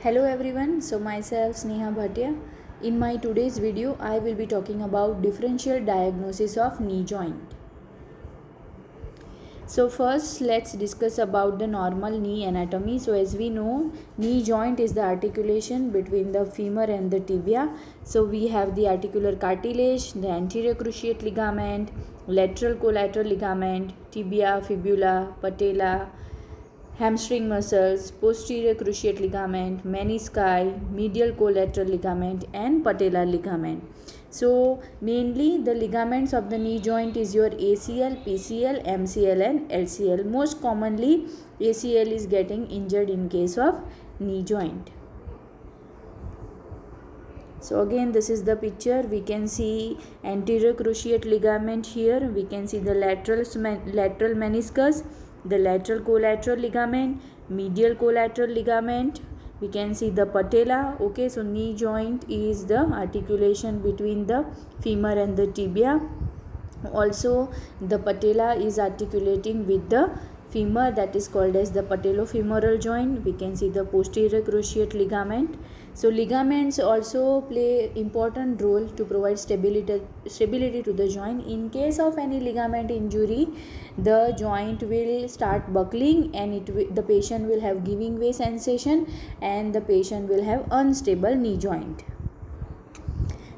Hello everyone, so myself Sneha Bhatia. In my today's video, I will be talking about differential diagnosis of knee joint. So first let's discuss about the normal knee anatomy. So as we know, knee joint is the articulation between the femur and the tibia. So we have the articular cartilage, the anterior cruciate ligament, lateral collateral ligament, tibia, fibula, patella, hamstring muscles, posterior cruciate ligament, menisci, medial collateral ligament and patellar ligament. So mainly the ligaments of the knee joint is your ACL, PCL, MCL and LCL. Most commonly ACL is getting injured in case of knee joint. So again this is the picture. We can see anterior cruciate ligament here. We can see the lateral meniscus, the lateral collateral ligament, medial collateral ligament. We can see the patella. Okay, so knee joint is the articulation between the femur and the tibia. Also the patella is articulating with the femur, that is called as the patellofemoral joint. We can see the posterior cruciate ligament. So ligaments also play important role to provide stability to the joint. In case of any ligament injury, the joint will start buckling and the patient will have giving way sensation and the patient will have unstable knee joint.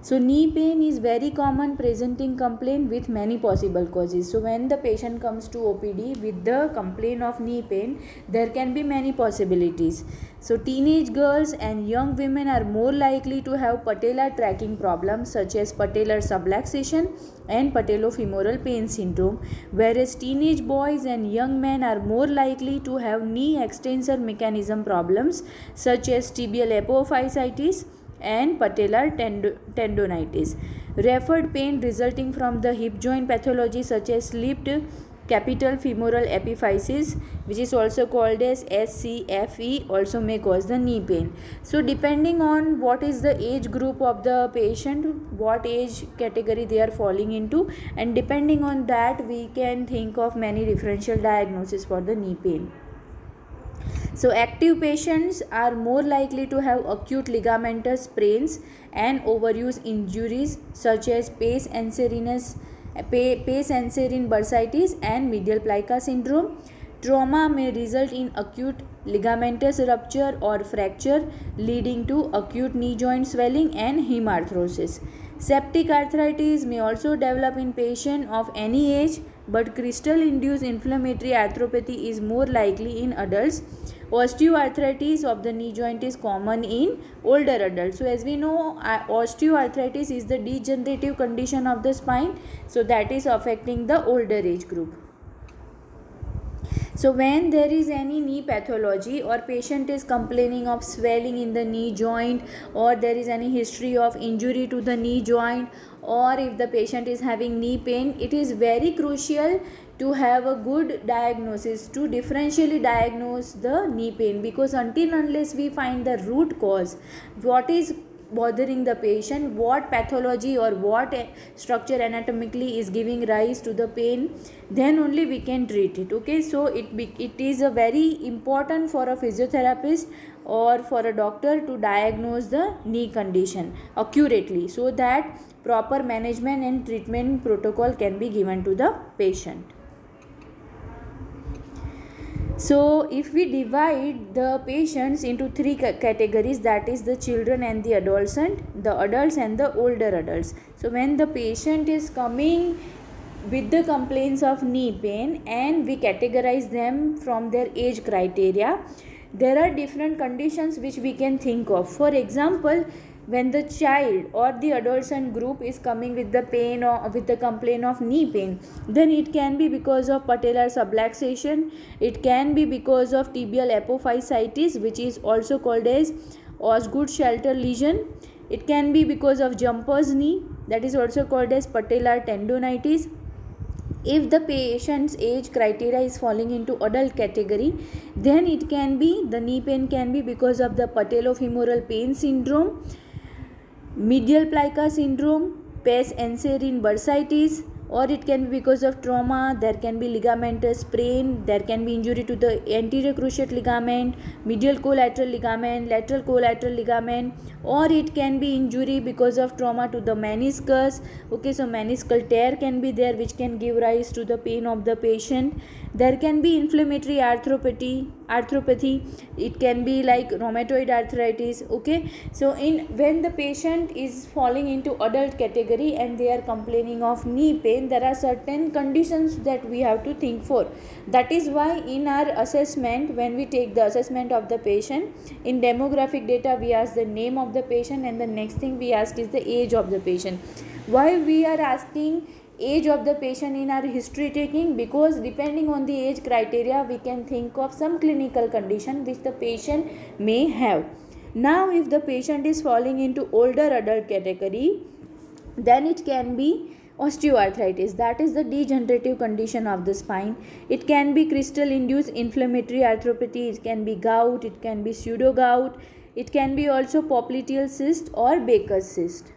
So knee pain is very common presenting complaint with many possible causes. So when the patient comes to OPD with the complaint of knee pain, there can be many possibilities. So teenage girls and young women are more likely to have patellar tracking problems such as patellar subluxation and patellofemoral pain syndrome, whereas teenage boys and young men are more likely to have knee extensor mechanism problems such as tibial apophysitis and patellar tendonitis. Referred pain resulting from the hip joint pathology such as slipped capital femoral epiphysis, which is also called as SCFE, also may cause the knee pain. So depending on what is the age group of the patient, what age category they are falling into, and depending on that we can think of many differential diagnoses for the knee pain. So active patients are more likely to have acute ligamentous sprains and overuse injuries such as Pace-Anserine bursitis and medial plica syndrome. Trauma may result in acute ligamentous rupture or fracture leading to acute knee joint swelling and hemarthrosis. Septic arthritis may also develop in patients of any age, but crystal-induced inflammatory arthropathy is more likely in adults. Osteoarthritis of the knee joint is common in older adults. So as we know, osteoarthritis is the degenerative condition of the spine, so that is affecting the older age group. So when there is any knee pathology or patient is complaining of swelling in the knee joint, or there is any history of injury to the knee joint, or if the patient is having knee pain, it is very crucial to have a good diagnosis, to differentially diagnose the knee pain, because until unless we find the root cause, what is bothering the patient, what pathology or what structure anatomically is giving rise to the pain, then only we can treat it. Okay, so it is a very important for a physiotherapist or for a doctor to diagnose the knee condition accurately, so that proper management and treatment protocol can be given to the patient. So if we divide the patients into three categories, that is the children and the adolescent, the adults and the older adults. So when the patient is coming with the complaints of knee pain and we categorize them from their age criteria, there are different conditions which we can think of. For example, when the child or the adolescent group is coming with the pain or with the complaint of knee pain, then it can be because of patellar subluxation, it can be because of tibial apophysitis, which is also called as Osgood Schlatter lesion, it can be because of jumper's knee, that is also called as patellar tendonitis. If the patient's age criteria is falling into adult category, then it can be, the knee pain can be because of the patellofemoral pain syndrome, medial plica syndrome, Pace-Anserine bursitis, or it can be because of trauma. There can be ligamentous sprain, there can be injury to the anterior cruciate ligament, medial collateral ligament, lateral collateral ligament, or it can be injury because of trauma to the meniscus. Okay, so meniscal tear can be there, which can give rise to the pain of the patient. There can be inflammatory arthropathy, it can be like rheumatoid arthritis. Okay, so when the patient is falling into adult category and they are complaining of knee pain, there are certain conditions that we have to think for. That is why in our assessment, when we take the assessment of the patient, in demographic data we ask the name of the patient, and the next thing we ask is the age of the patient. Why we are asking age of the patient in our history taking? Because depending on the age criteria, we can think of some clinical condition which the patient may have. Now if the patient is falling into older adult category, then it can be osteoarthritis, that is the degenerative condition of the spine. It can be crystal induced inflammatory arthropathy, it can be gout, it can be pseudo gout, it can be also popliteal cyst or Baker's cyst.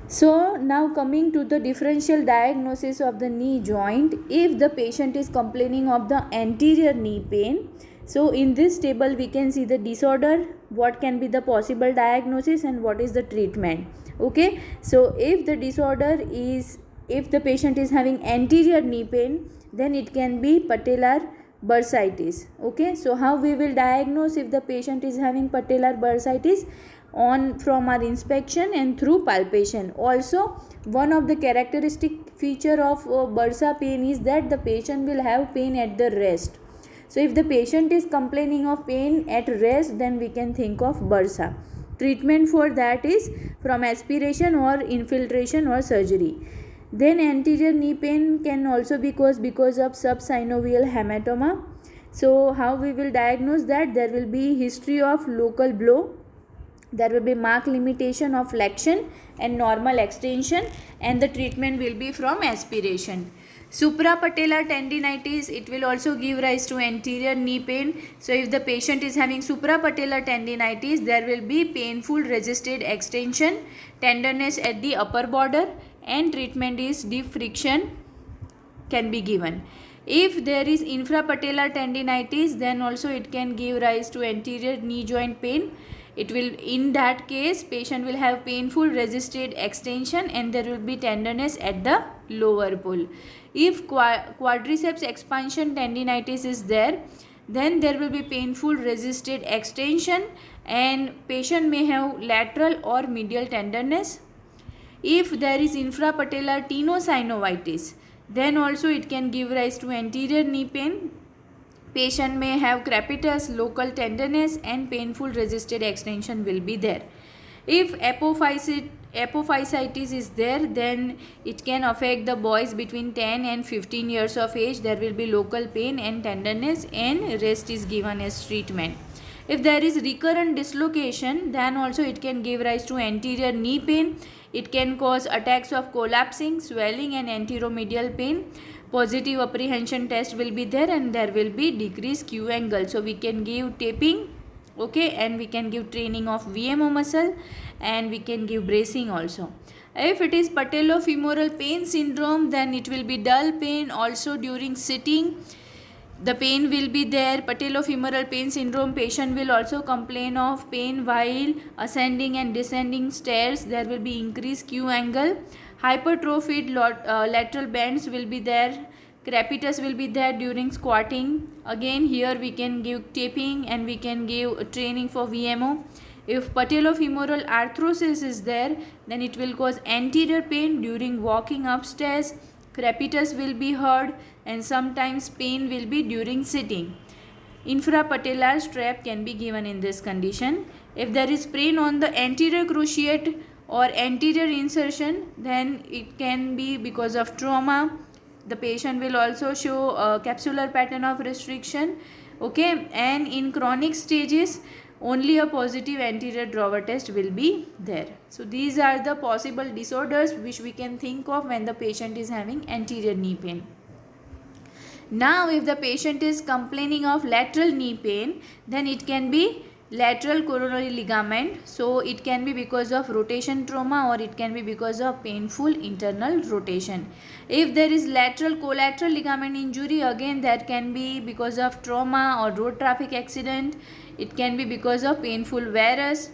So now coming to the differential diagnosis of the knee joint, if the patient is complaining of the anterior knee pain, so in this table we can see the disorder, what can be the possible diagnosis and what is the treatment. Okay, so if the disorder is, if the patient is having anterior knee pain, then it can be patellar bursitis. Okay, so how we will diagnose if the patient is having patellar bursitis? On from our inspection and through palpation. Also, one of the characteristic feature of bursa pain is that the patient will have pain at the rest. So if the patient is complaining of pain at rest, then we can think of bursa. Treatment for that is from aspiration or infiltration or surgery. Then anterior knee pain can also be caused because of subsynovial hematoma. So how we will diagnose that? There will be history of local blow, there will be marked limitation of flexion and normal extension, and the treatment will be from aspiration. Suprapatellar tendinitis, it will also give rise to anterior knee pain. So if the patient is having suprapatellar tendinitis, there will be painful resisted extension, tenderness at the upper border, and treatment is deep friction can be given. If there is infrapatellar tendinitis, then also it can give rise to anterior knee joint pain. It will, in that case, patient will have painful resisted extension and there will be tenderness at the lower pole. If quadriceps expansion tendinitis is there, then there will be painful resisted extension and patient may have lateral or medial tenderness. If there is infrapatellar tenosynovitis, then also it can give rise to anterior knee pain. Patient may have crepitus, local tenderness and painful resisted extension will be there. If apophysitis is there, then it can affect the boys between 10 and 15 years of age. There will be local pain and tenderness and rest is given as treatment. If there is recurrent dislocation, then also it can give rise to anterior knee pain. It can cause attacks of collapsing, swelling and anteromedial pain. Positive apprehension test will be there and there will be decreased Q angle. So we can give taping, okay, and we can give training of VMO muscle and we can give bracing also. If it is patellofemoral pain syndrome, then it will be dull pain also during sitting. The pain will be there. Patellofemoral pain syndrome, patient will also complain of pain while ascending and descending stairs. There will be increased Q angle. Hypertrophied lateral bends will be there. Crepitus will be there during squatting. Again, here we can give taping and we can give training for VMO. If patellofemoral arthrosis is there, then it will cause anterior pain during walking upstairs. Crepitus will be heard and sometimes pain will be during sitting. Infrapatellar strap can be given in this condition. If there is sprain on the anterior cruciate or anterior insertion, then it can be because of trauma. The patient will also show a capsular pattern of restriction, okay, and in chronic stages only a positive anterior drawer test will be there. So these are the possible disorders which we can think of when the patient is having anterior knee pain. Now if the patient is complaining of lateral knee pain, then it can be lateral coronary ligament. So it can be because of rotation trauma or it can be because of painful internal rotation. If there is lateral collateral ligament injury, again that can be because of trauma or road traffic accident. It can be because of painful varus.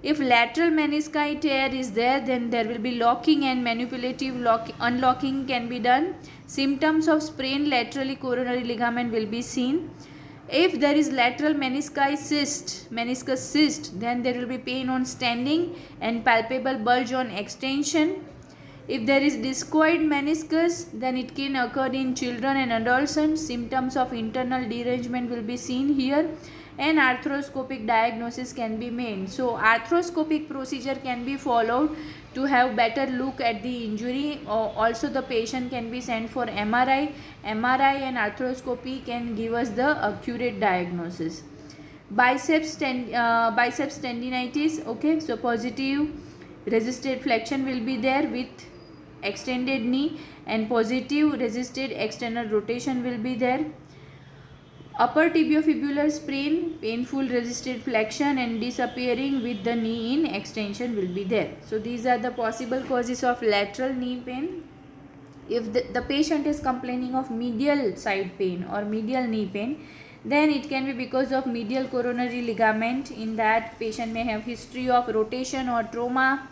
If lateral menisci tear is there, then there will be locking and manipulative unlocking can be done. Symptoms of sprained laterally coronary ligament will be seen. If there is lateral meniscus cyst, then there will be pain on standing and palpable bulge on extension. If there is discoid meniscus, then it can occur in children and adolescents. Symptoms of internal derangement will be seen here, and arthroscopic diagnosis can be made. So arthroscopic procedure can be followed to have better look at the injury. Also the patient can be sent for MRI. MRI and arthroscopy can give us the accurate diagnosis. Biceps tendinitis, okay, so positive resisted flexion will be there with extended knee, and positive resisted external rotation will be there. Upper tibiofibular sprain, painful resisted flexion and disappearing with the knee in extension will be there. So these are the possible causes of lateral knee pain. If the patient is complaining of medial side pain or medial knee pain, then it can be because of medial coronary ligament. In that, patient may have history of rotation or trauma.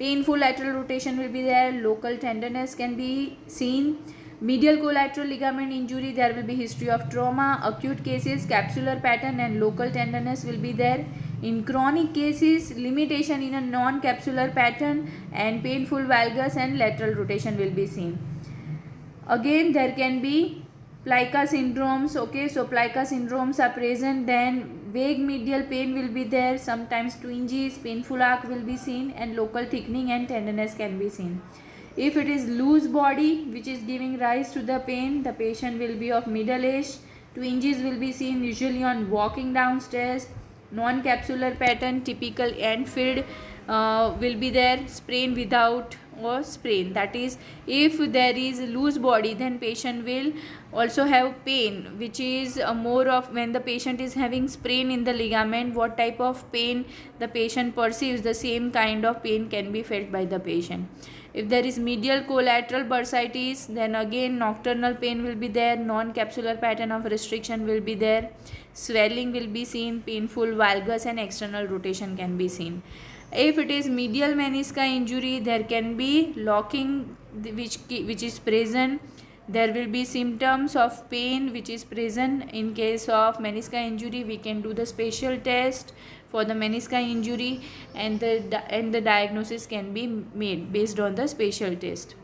Painful lateral rotation will be there. Local tenderness can be seen. Medial collateral ligament injury, there will be history of trauma. Acute cases, capsular pattern and local tenderness will be there. In chronic cases, limitation in a non-capsular pattern and painful valgus and lateral rotation will be seen. Again, there can be plica syndromes. Okay, so plica syndromes are present. Then vague medial pain will be there. Sometimes twinges, painful arc will be seen, and local thickening and tenderness can be seen. If it is loose body which is giving rise to the pain, the patient will be of middle age. Twinges will be seen usually on walking downstairs. Non-capsular pattern, typical end-filled will be there. Sprain without or sprain, that is, if there is loose body, then patient will also have pain, which is more of when the patient is having sprain in the ligament, what type of pain the patient perceives, the same kind of pain can be felt by the patient. If there is medial collateral bursitis, then again nocturnal pain will be there. Non-capsular pattern of restriction will be there. Swelling will be seen. Painful valgus and external rotation can be seen. If it is medial menisci injury, there can be locking which is present. There will be symptoms of pain which is present. In case of menisci injury, we can do the special test for the menisci injury, and the diagnosis can be made based on the special test.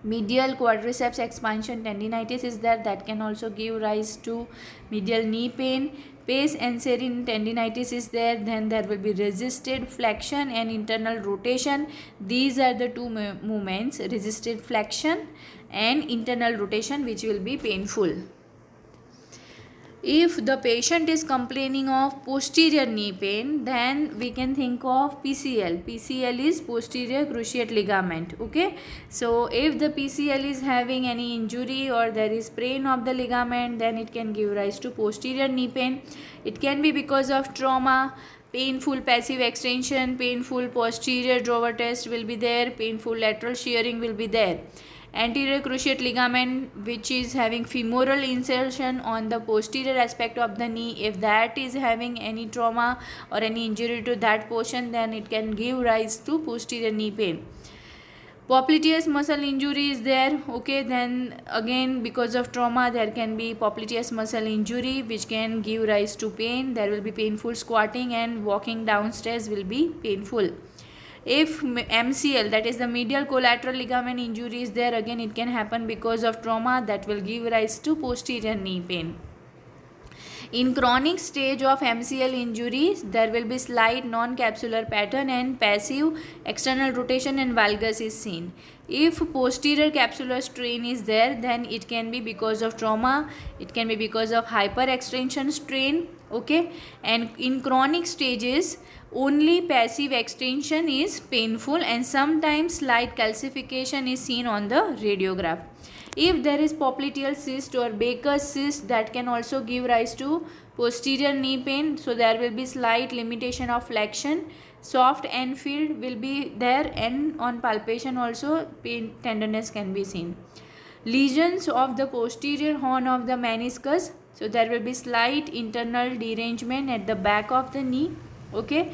Medial quadriceps expansion tendinitis is there, that can also give rise to medial knee pain. Pes anserine tendinitis is there, then there will be resisted flexion and internal rotation. These are the two movements, resisted flexion and internal rotation, which will be painful. If the patient is complaining of posterior knee pain, then we can think of PCL. PCL is posterior cruciate ligament. Okay, so if the PCL is having any injury or there is sprain of the ligament, then it can give rise to posterior knee pain. It can be because of trauma. Painful passive extension, painful posterior drawer test will be there, painful lateral shearing will be there. Anterior cruciate ligament which is having femoral insertion on the posterior aspect of the knee, if that is having any trauma or any injury to that portion, then it can give rise to posterior knee pain. Popliteus muscle injury is there. Okay, then again because of trauma there can be popliteus muscle injury which can give rise to pain. There will be painful squatting and walking downstairs will be painful. If MCL, that is the medial collateral ligament injury is there, again it can happen because of trauma, that will give rise to posterior knee pain. In chronic stage of MCL injuries, there will be slight non-capsular pattern and passive external rotation and valgus is seen. If posterior capsular strain is there, then it can be because of trauma, it can be because of hyperextension strain. Okay, and in chronic stages, only passive extension is painful and sometimes slight calcification is seen on the radiograph. If there is popliteal cyst or Baker's cyst, that can also give rise to posterior knee pain. So there will be slight limitation of flexion. Soft end field will be there, and on palpation also pain tenderness can be seen. Lesions of the posterior horn of the meniscus. So there will be slight internal derangement at the back of the knee. Okay.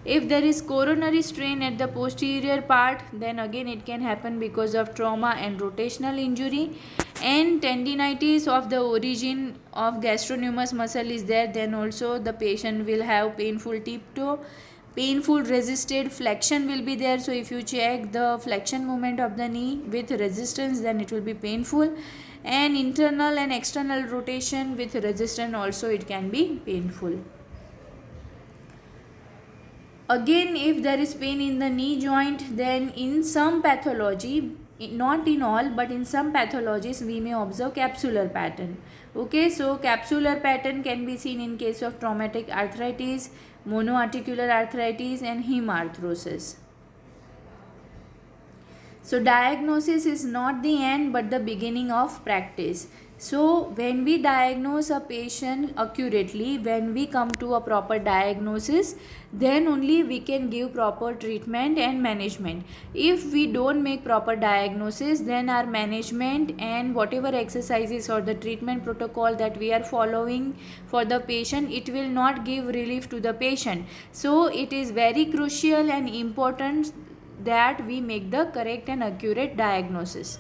If there is coronary strain at the posterior part, then again it can happen because of trauma and rotational injury. And tendinitis of the origin of gastrocnemius muscle is there, then also the patient will have painful tiptoe. Painful resisted flexion will be there. So if you check the flexion movement of the knee with resistance, then it will be painful. And internal and external rotation with resistance also, it can be painful. Again, if there is pain in the knee joint, then in some pathology, not in all, but in some pathologies, we may observe capsular pattern. Okay, so capsular pattern can be seen in case of traumatic arthritis, monoarticular arthritis, and hemarthrosis. So diagnosis is not the end but the beginning of practice. So when we diagnose a patient accurately, when we come to a proper diagnosis, then only we can give proper treatment and management. If we don't make proper diagnosis, then our management and whatever exercises or the treatment protocol that we are following for the patient, it will not give relief to the patient. So it is very crucial and important that we make the correct and accurate diagnosis.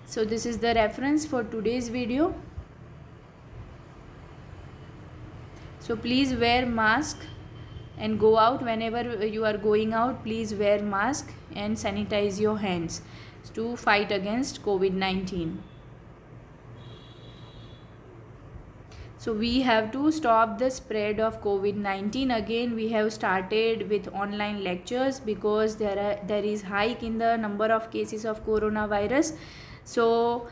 So this is the reference for today's video. So please wear mask and go out. Whenever you are going out, please wear mask and sanitize your hands to fight against COVID-19. So we have to stop the spread of COVID-19. Again, we have started with online lectures because there is hike in the number of cases of coronavirus. So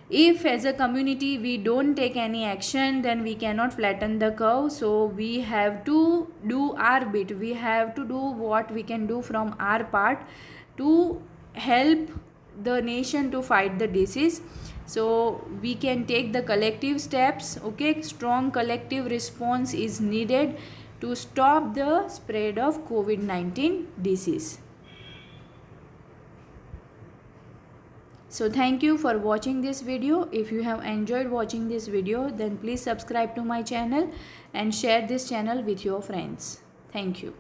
if as a community we don't take any action, then we cannot flatten the curve. So we have to do our bit. We have to do what we can do from our part to help the nation to fight the disease. So we can take the collective steps. Okay, strong collective response is needed to stop the spread of COVID-19 disease. So thank you for watching this video. If you have enjoyed watching this video, then please subscribe to my channel and share this channel with your friends. Thank you.